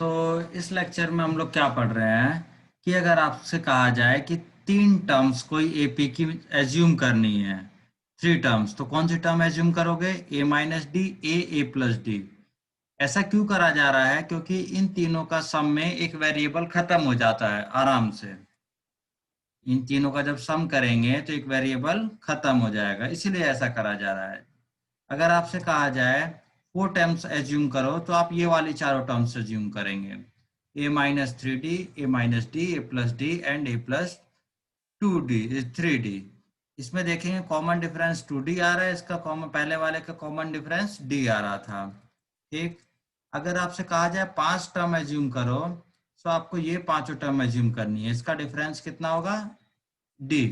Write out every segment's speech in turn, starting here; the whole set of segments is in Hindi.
इस लेक्चर में हम लोग क्या पढ़ रहे हैं कि अगर आपसे कहा जाए कि तीन टर्म्स कोई एपी की एज्यूम करनी है, थ्री टर्म्स, तो कौन सी टर्म एज्यूम करोगे? ए minus D, A plus D. ऐसा क्यों करा जा रहा है? क्योंकि इन तीनों का सम में एक वेरिएबल खत्म हो जाता है आराम से। इन तीनों का जब सम करेंगे तो एक वेरिएबल खत्म हो जाएगा, इसीलिए ऐसा करा जा रहा है। अगर आपसे कहा जाए फोर टर्म्स एज्यूम करो, तो आप ये वाली चारों टर्म्स एज्यूम करेंगे: A minus three D, A minus D, A plus D and A plus two D, three D. इसमें देखेंगे कॉमन डिफरेंस टू डी आ रहा है, इसका कॉमन, पहले वाले का कॉमन डिफरेंस डी आ रहा था। ठीक। अगर आपसे कहा जाए पांच टर्म एज्यूम करो, तो आपको ये पांचों टर्म एज्यूम करनी है, इसका डिफरेंस कितना होगा? डी।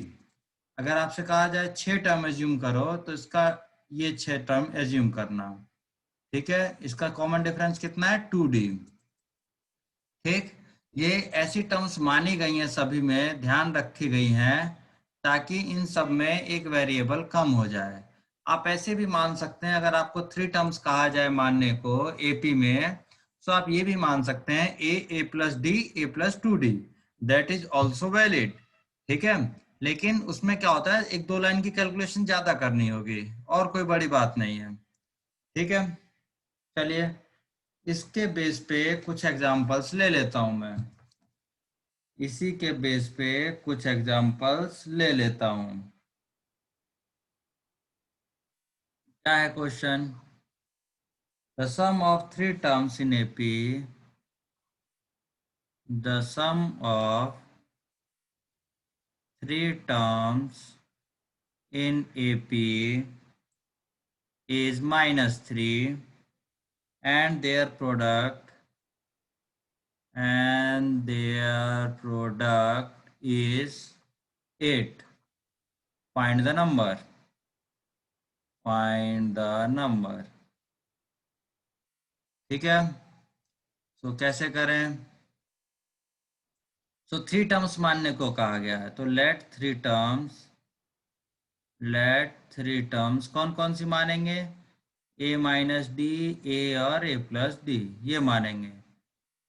अगर आपसे कहा जाए छह टर्म एज्यूम करो, तो इसका ये छह टर्म एज्यूम करना। ठीक है, इसका कॉमन डिफरेंस कितना है? Two d. ठीक। ये ऐसी टर्म्स मानी गई हैं, सभी में ध्यान रखी गई हैं, ताकि इन सब में एक वेरिएबल कम हो जाए। आप ऐसे भी मान सकते हैं, अगर आपको थ्री टर्म्स कहा जाए मानने को एपी में, तो आप ये भी मान सकते हैं A plus D, A plus two D, that is also valid. ठीक है। लेकिन उसमें क्या होता है, एक दो लाइन की कैलकुलेशन ज्यादा करनी होगी, और कोई बड़ी बात नहीं है। ठीक है। चलिए, इसके बेस पे कुछ एग्जांपल्स ले लेता हूं मैं। इसी के बेस पे कुछ एग्जांपल्स ले लेता हूं। क्या है question? The sum of three terms in AP, the sum of three terms in AP is minus 3, and their product is 8. Find the number. Find the number. ठीक है। कैसे करें? थ्री टर्म्स मानने को कहा गया है, तो लेट थ्री टर्म्स कौन कौन सी मानेंगे? ए माइनस डी, ए और ए प्लस डी, ये मानेंगे।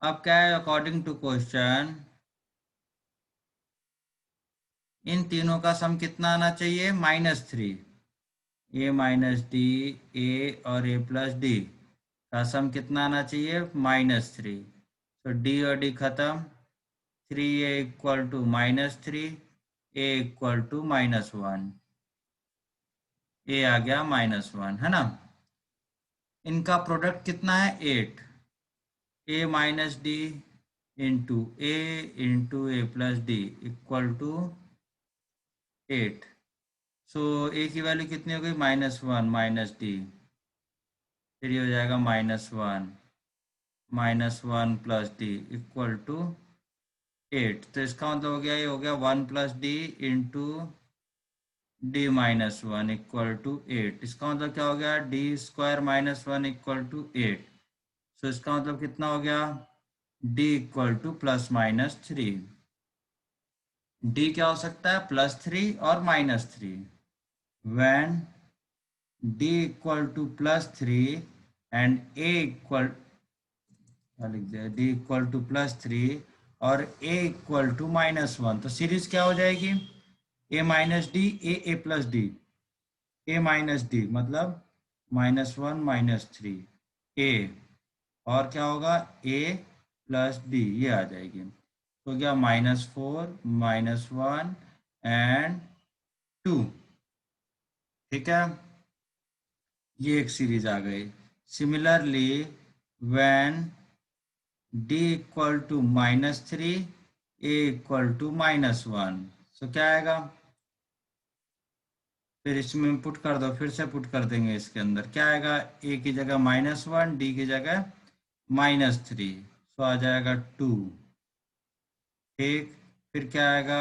अब क्या है, अकॉर्डिंग टू क्वेश्चन इन तीनों का सम कितना आना चाहिए? -3। ए माइनस डी, ए और ए प्लस डी का सम कितना आना चाहिए? -3। तो डी और डी खत्म, 3a equal to -3, A equal to -1, A आ गया -1, है ना। इनका प्रोडक्ट कितना है? 8। A minus D into A plus D equal to 8। A की वैल्यू कितनी हो गई? -1 माइनस डी, फिर ये हो जाएगा -1 प्लस डी इक्वल टू 8। तो इसका मतलब हो गया, ये हो गया 1 plus d into D-1 equal to 8। इसका मतलब क्या हो गया? D² - 1 equal to 8। इसका मतलब कितना हो गया? D equal to +-3। D क्या हो सकता है? +3 और -3। When D equal to +3 and A equal, क्या लिख दिया? D इक्वल टू +3 और A इक्वल टू -1, तो सीरीज क्या हो जाएगी? ए minus D, A plus D, A minus D मतलब -1 - 3 ए, और क्या होगा? ए प्लस डी, ये आ जाएगी। तो क्या? -4 -1 एंड 2। ठीक है, ये एक सीरीज आ गई। Similarly when d equal to -3, A equal to -1, क्या आएगा? फिर इसमें पुट कर दो, फिर से पुट कर देंगे। इसके अंदर क्या आएगा? ए की जगह -1, डी की जगह -3, आ जाएगा 2। ठीक। फिर क्या आएगा?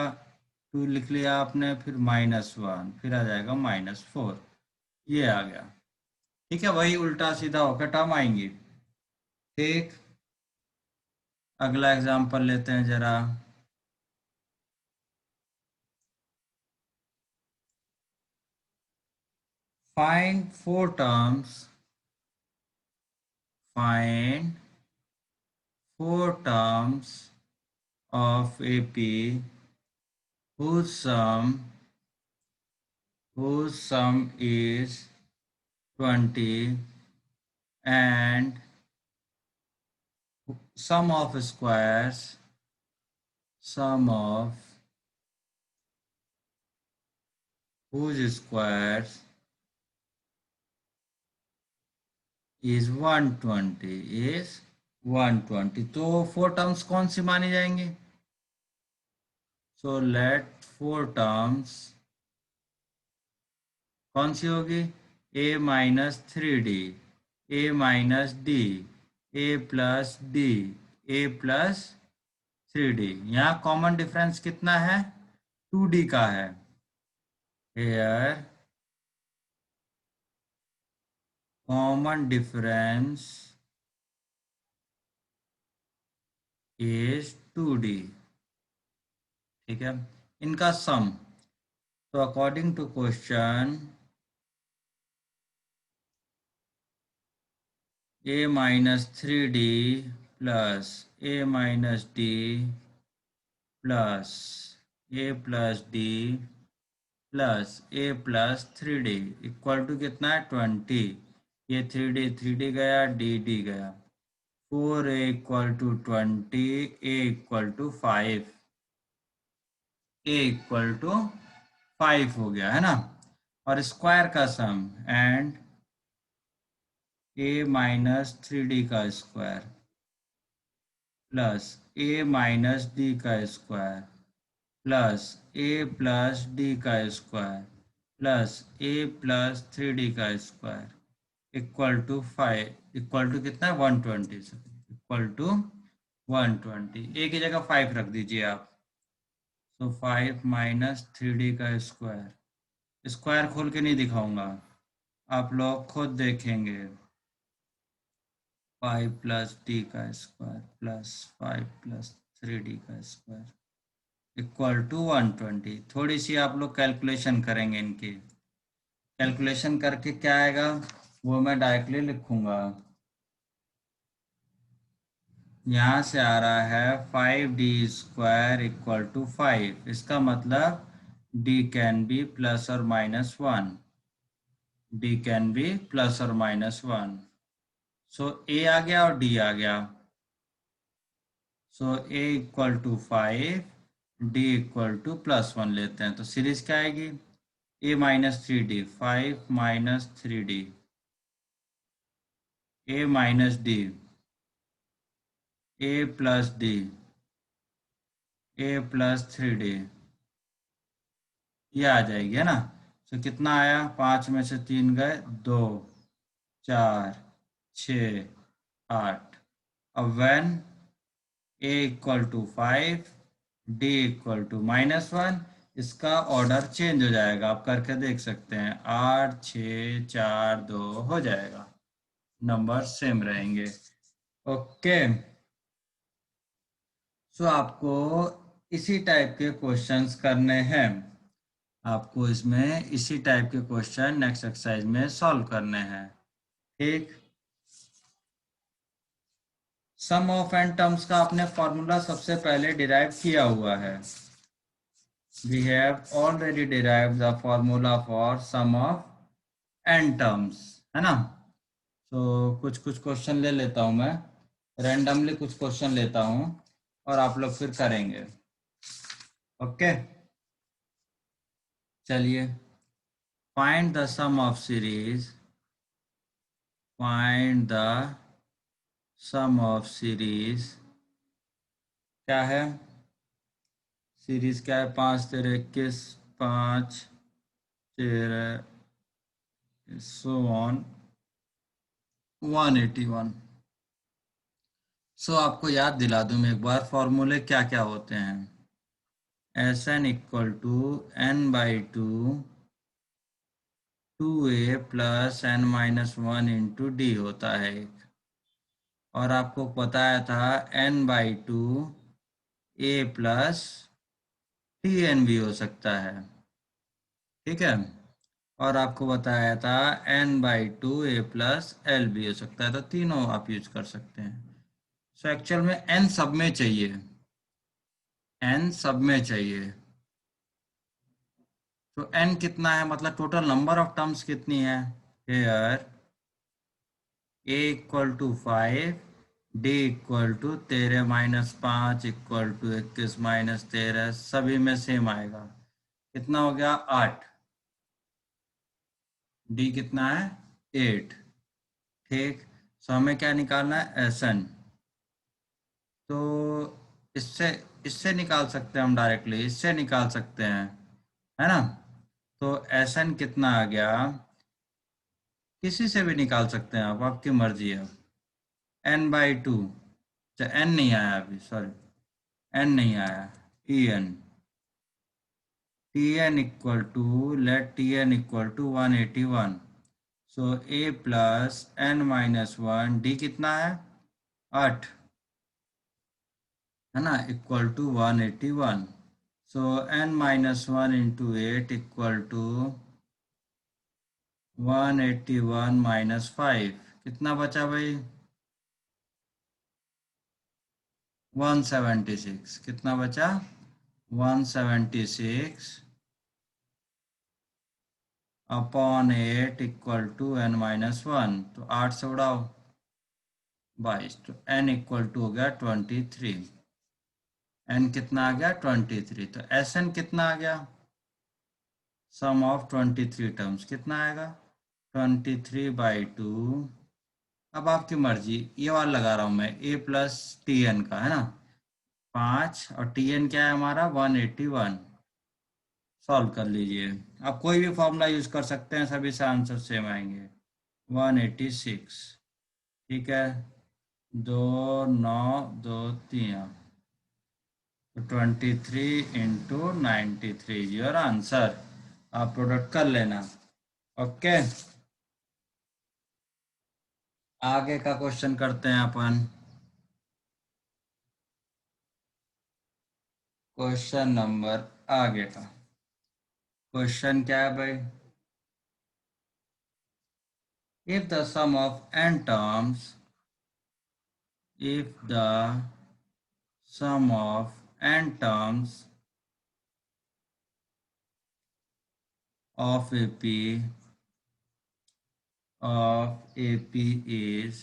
2 लिख लिया आपने, फिर -1, फिर आ जाएगा -4, ये आ गया। ठीक है, वही उल्टा सीधा होकर टर्म आएंगी। ठीक। अगला एग्जांपल लेते हैं जरा। Find four terms, find 4 terms of AP whose sum is 20 and sum of squares, sum of whose squares is 120 तो 4 टर्म्स कौन सी मानी जाएंगी? सो लेट 4 टर्म्स कौन सी होगी? a-3d, a-d, a+d, a+3d। यहाँ कॉमन डिफरेंस कितना है? 2d का है। Here common difference is 2d। ठीक है, इनका सम, तो according to question a-3d plus a-d plus a+d plus a+3d equal to कितना है? 20। ये 3d गया, dd गया। 4a equal to 20, a equal to 5, a equal to 5 हो गया है ना। और स्क्वायर का सम एंड a-3d का स्क्वायर प्लस a-d का स्क्वायर प्लस a+d का स्क्वायर प्लस a+3d का square equal to 5, equal to कितना है? 120, इक्वल टू 120। a की जगह 5 रख दीजिए आप। तो 5 - 3d का स्क्वायर, स्क्वायर खोल के नहीं दिखाऊंगा, आप लोग खुद देखेंगे। 5 + d का स्क्वायर प्लस 5 + 3d का स्क्वायर इक्वल टू 120। थोड़ी सी आप लोग कैलकुलेशन करेंगे, इनकी कैलकुलेशन करके क्या आएगा वो मैं डायरेक्टली लिखूंगा। यहाँ से आ रहा है 5d² इक्वल टू 5। इसका मतलब d कैन बी प्लस और -1, d कैन बी प्लस और -1। सो a आ गया और d आ गया। So a equal to 5, d equal to +1 लेते हैं, तो सीरीज क्या आएगी? a-3d, 5 - 3d, a-d, a+d, a+3d, ये आ जाएगी है ना। तो कितना आया? 5 में से 3 गए, 2, 4, 6, 8। अब when a equal to 5, d equal to -1, इसका ऑर्डर चेंज हो जाएगा, आप करके देख सकते हैं। 8, 6, 4, 2 हो जाएगा, नंबर सेम रहेंगे। ओके, सो आपको इसी टाइप के क्वेश्चंस करने हैं। आपको इसमें इसी टाइप के क्वेश्चन नेक्स्ट एक्सरसाइज में सॉल्व करने हैं। ठीक, सम ऑफ एन टर्म्स का आपने फॉर्मूला सबसे पहले डिराइव किया हुआ है। We have already derived the formula for sum of n terms, है ना। तो कुछ कुछ क्वेश्चन ले लेता हूं मैं, रैंडमली कुछ क्वेश्चन लेता हूं और आप लोग फिर करेंगे। ओके, चलिए, find the sum of series, find the sum of series क्या है? सीरीज क्या है? 5 × 3 = 21, 5, 13, so on 181। सो आपको याद दिला दूं मैं एक बार, फॉर्मूले क्या क्या होते हैं। Sn equal to n/2 2a + n-1 × d होता है एक, और आपको बताया था n/2 a + tn भी हो सकता है। ठीक है, और आपको बताया था n/2 a + l भी हो सकता है, तो तीनों आप यूज कर सकते हैं। सो एक्चुअल में एन सब में चाहिए, एन सब में चाहिए। तो एन कितना है, मतलब टोटल नंबर ऑफ टर्म्स कितनी है। Here a equal to 5, d equal to 13 - 5 equal to 21 - 13, सभी में सेम आएगा। कितना हो गया, 8। डी कितना है, 8। ठीक। सो हमें क्या निकालना है, एस एन। तो इससे इससे निकाल सकते हैं हम, डायरेक्टली इससे निकाल सकते हैं, है ना। तो एस एन कितना आ गया, किसी से भी निकाल सकते हैं आप, आपकी मर्जी है। n/2, अच्छा एन नहीं आया अभी, सॉरी, एन नहीं आया, t n. T n equal to, let t n equal to 181। So a plus n - 1, d कितना है, 8, है ना, equal to 181। So n - 1 into 8 equal to 181 - 5, कितना बचा भाई, 176। कितना बचा, 176 अपॉन 8 इक्वल टू n - 1। तो 8 से उड़ाओ, 22। तो n इक्वल टू हो गया 23। n कितना आ गया, 23। तो एस एन कितना आ गया, सम ऑफ 23 टर्म्स कितना आएगा, 23/2। अब आपकी मर्जी, ये वाला लगा रहा हूँ मैं, ए प्लस टी एन का, है ना, 5, और टी एन क्या है हमारा, 181। सॉल्व कर लीजिए। आप कोई भी फॉर्मूला यूज कर सकते हैं, सभी से आंसर सेम आएंगे, 186। ठीक है, 2 9 2 3, तो 23 × 93 योर आंसर। आप प्रोडक्ट कर लेना। ओके, आगे का क्वेश्चन करते हैं अपन। क्वेश्चन नंबर, आगे का क्वेश्चन क्या है भाई, if the sum of n terms, if the sum of n terms of AP is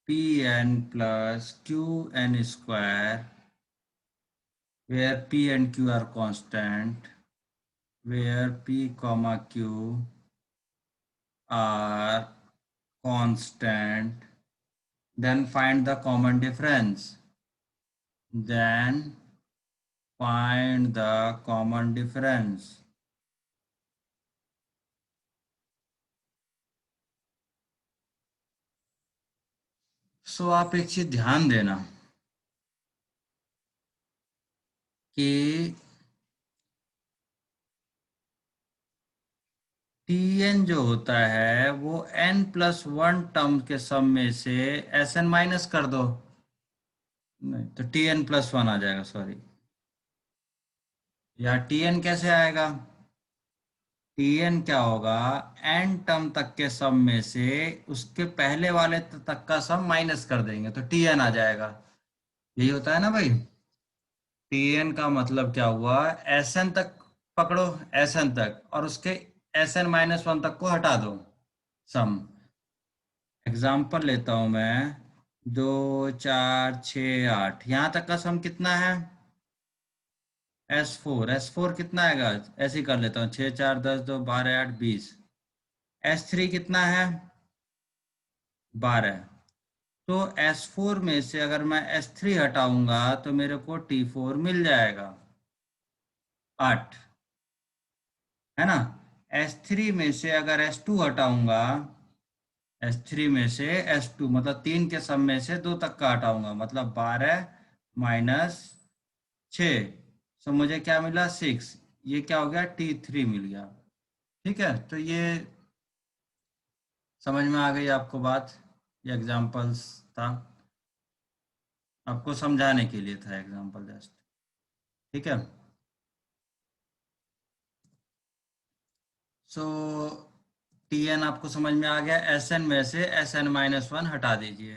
Pn plus Qn square, where P and Q are constant, where P comma Q are constant, then find the common difference. Then find the common difference. सो आप एक चीज ध्यान देना कि टी एन जो होता है वो n+1 टर्म के सम में से एस एन माइनस कर दो। नहीं तो टी एन प्लस वन आ जाएगा, सॉरी। या टी एन कैसे आएगा, टी एन क्या होगा, एन टर्म तक के सम में से उसके पहले वाले तक का सम माइनस कर देंगे तो टी एन आ जाएगा। यही होता है ना भाई। टी एन का मतलब क्या हुआ, एस एन तक पकड़ो, एस एन तक, और उसके SN - 1 तक को हटा दो, सम। एग्जाम्पल लेता हूं मैं, 2 4 6 8, यहाँ तक का सम कितना है, S4 कितना आएगा, ऐसे ही कर लेता हूँ, 6 4 10 2 12 8 20। S3 कितना है, 12। तो S4 में से अगर मैं S3 हटाऊंगा तो मेरे को T4 मिल जाएगा, 8, है ना। S3 में से अगर S2 हटाऊंगा, S3 में से S2 मतलब 3 के सम में से 2 तक का हटाऊंगा, मतलब 12 - 6। सो मुझे क्या मिला, 6। ये क्या हो गया, T3 मिल गया। ठीक है, तो ये समझ में आ गई आपको बात, ये एग्जांपल्स था, आपको समझाने के लिए था एग्जांपल जस्ट। ठीक है। सो टी एन आपको समझ में आ गया, एस एन में से SN - 1 हटा दीजिए।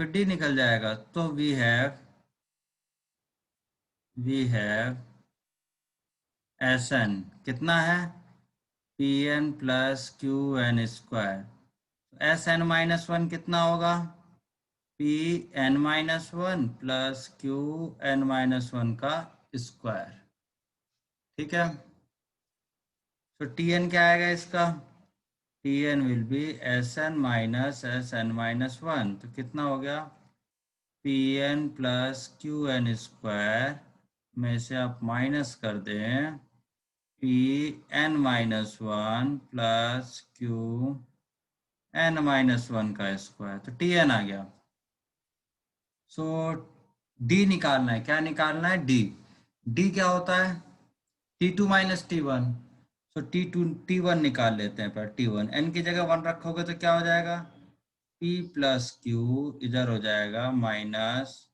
फिर डी निकल जाएगा। तो वी हैव एस एन कितना है, p n plus q n square. S n minus one कितना होगा, p n minus one plus q n minus one का स्क्वायर। ठीक है, तो टी एन क्या आएगा इसका, t n will be s n minus one. तो कितना हो गया, p n plus q n square में से आप माइनस कर दें p n minus one plus q n minus one का स्क्वायर। तो टी एन आ गया। सो डी निकालना है, क्या निकालना है, डी। डी क्या होता है, t two minus T one. So t one निकाल लेते हैं पर टी वन, एन की जगह वन रखोगे तो क्या हो जाएगा, पी प्लस क्यू इधर हो जाएगा माइनस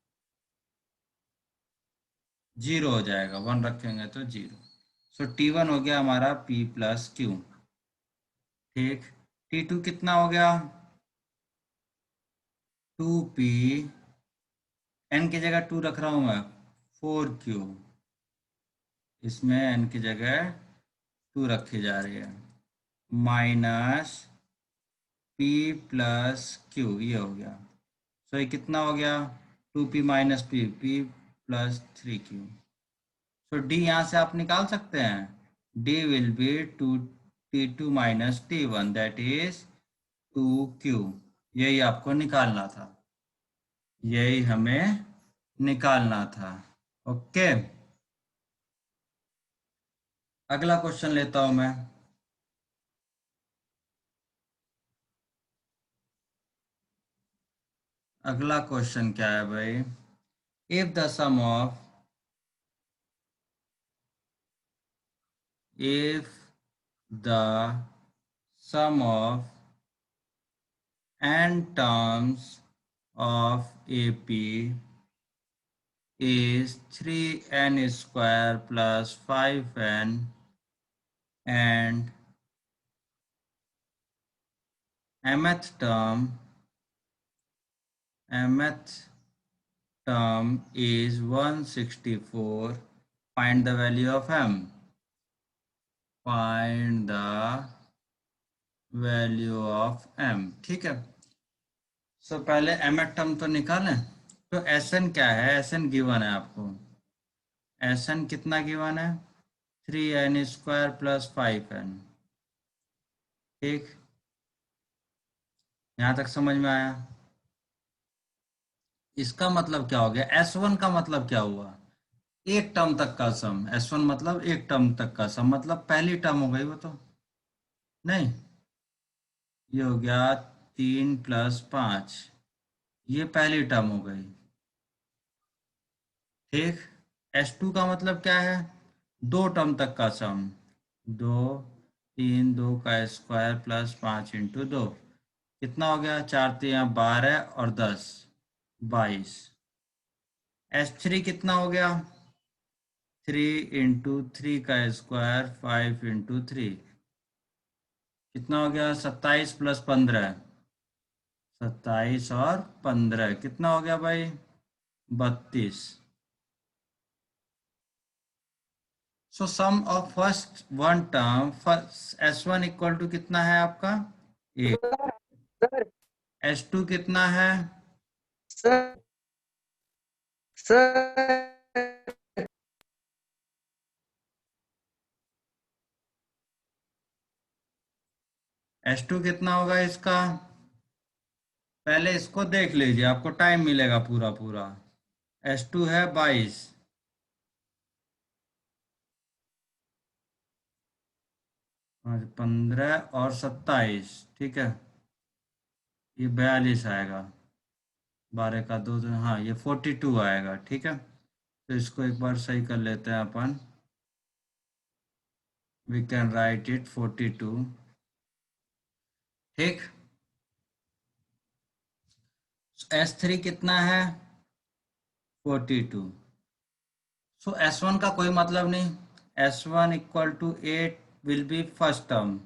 जीरो हो जाएगा, वन रखेंगे तो जीरो। सो टी वन हो गया हमारा पी प्लस क्यू। ठीक, टी टू कितना हो गया, टू पी, एन की जगह टू रख रहा हूं मैं, फोर क्यू, इसमें एन की जगह टू रखी जा रही है, माइनस पी प्लस क्यू, ये हो गया। सो ये कितना हो गया, two P minus P, P plus three Q. So D यहाँ से आप निकाल सकते हैं, D will be two T two minus T one that is two Q. यही आपको निकालना था, यही हमें निकालना था। ओके, अगला क्वेश्चन लेता हूं मैं। अगला क्वेश्चन क्या है भाई, if the sum of, if the sum of n terms of AP is 3n square plus 5n and mth term is 164, find the value of m, find the value of m। ठीक है, सो पहले mth टर्म तो निकालें। तो एस एन क्या है, एस एन गिवन है आपको, एस एन कितना गिवन है, three N square plus five N. ठीक, यहाँ तक समझ में आया। इसका मतलब क्या हो गया, एस वन का मतलब क्या हुआ, एक टर्म तक का सम, एस वन मतलब एक टर्म तक का सम, मतलब पहली टर्म हो गई वो तो, नहीं, ये हो गया तीन प्लस पाँच, ये पहली टर्म हो गई। ठीक, एस टू का मतलब क्या है, दो टर्म तक का सम, दो, तीन दो का स्क्वायर प्लस पाँच इंटू दो, कितना हो गया, चार तिया बारह और दस, बाईस। एस थ्री कितना हो गया, थ्री इंटू थ्री का स्क्वायर फाइव इंटू थ्री, कितना हो गया, सत्ताईस प्लस पंद्रह, सत्ताईस और पंद्रह कितना हो गया भाई, बत्तीस। So sum of first one term, first S one equal to कितना है आपका, एक, सर एस टू कितना है, सर सर एस टू कितना होगा इसका, पहले इसको देख लीजिए, आपको टाइम मिलेगा पूरा पूरा। एस टू है बाईस, पंद्रह और सत्ताईस, ठीक है, ये बयालीस आएगा, बारह का दो, हाँ ये 42 आएगा। ठीक है, तो इसको एक बार सही कर लेते हैं अपन, वी कैन राइट इट 42। ठीक, एस थ्री कितना है, 42। सो एस वन का कोई मतलब नहीं, S one equal to eight will be first term,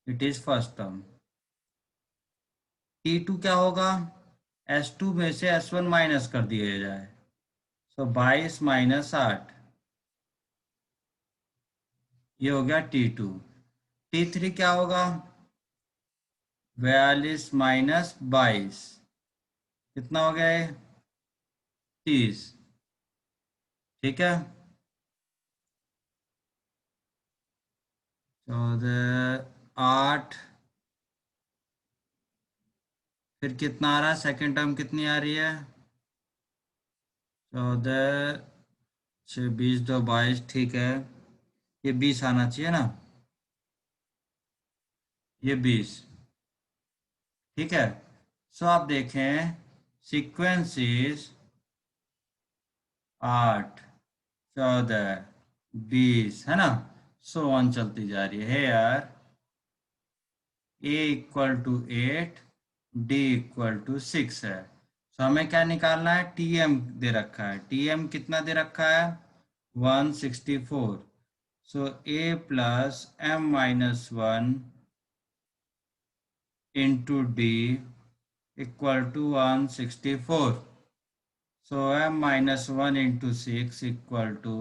it is first term. T two क्या होगा, S2 में से S1 माइनस कर दिया जाए। सो 22 माइनस 8, ये हो गया T2। T3 क्या होगा? 42 माइनस 22, कितना हो गया ये? 30। ठीक है, 14, 8, फिर कितना आ रहा है? सेकेंड टर्म कितनी आ रही है? 14, 6, 20, 2, 22, ठीक है, ये 20 आना चाहिए ना, ये 20। ठीक है, सो आप देखें सीक्वेंस इज 8, 14, 20, है ना, सो ऑन चलती जा रही है यार। A equal to 8, D equal to 6 है। सो हमें क्या निकालना है? TM दे रखा है, TM कितना दे रखा है? 164। So A plus M minus 1 into D equal to 164। So M minus 1 into 6 equal to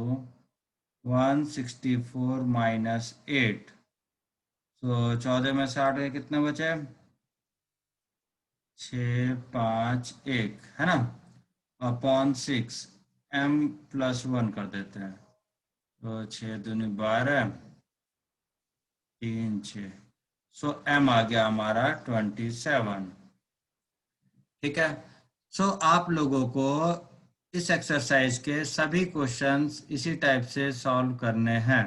164 minus 8। So 14 में से 8 गए, कितने बचे? 6, 5, 1, है ना, अपॉन 6, M प्लस 1 कर देते हैं। तो 6 दूनी 12, 3, 6। सो M आ गया हमारा 27। ठीक है, सो आप लोगों को इस एक्सरसाइज के सभी क्वेश्चंस इसी टाइप से सॉल्व करने हैं।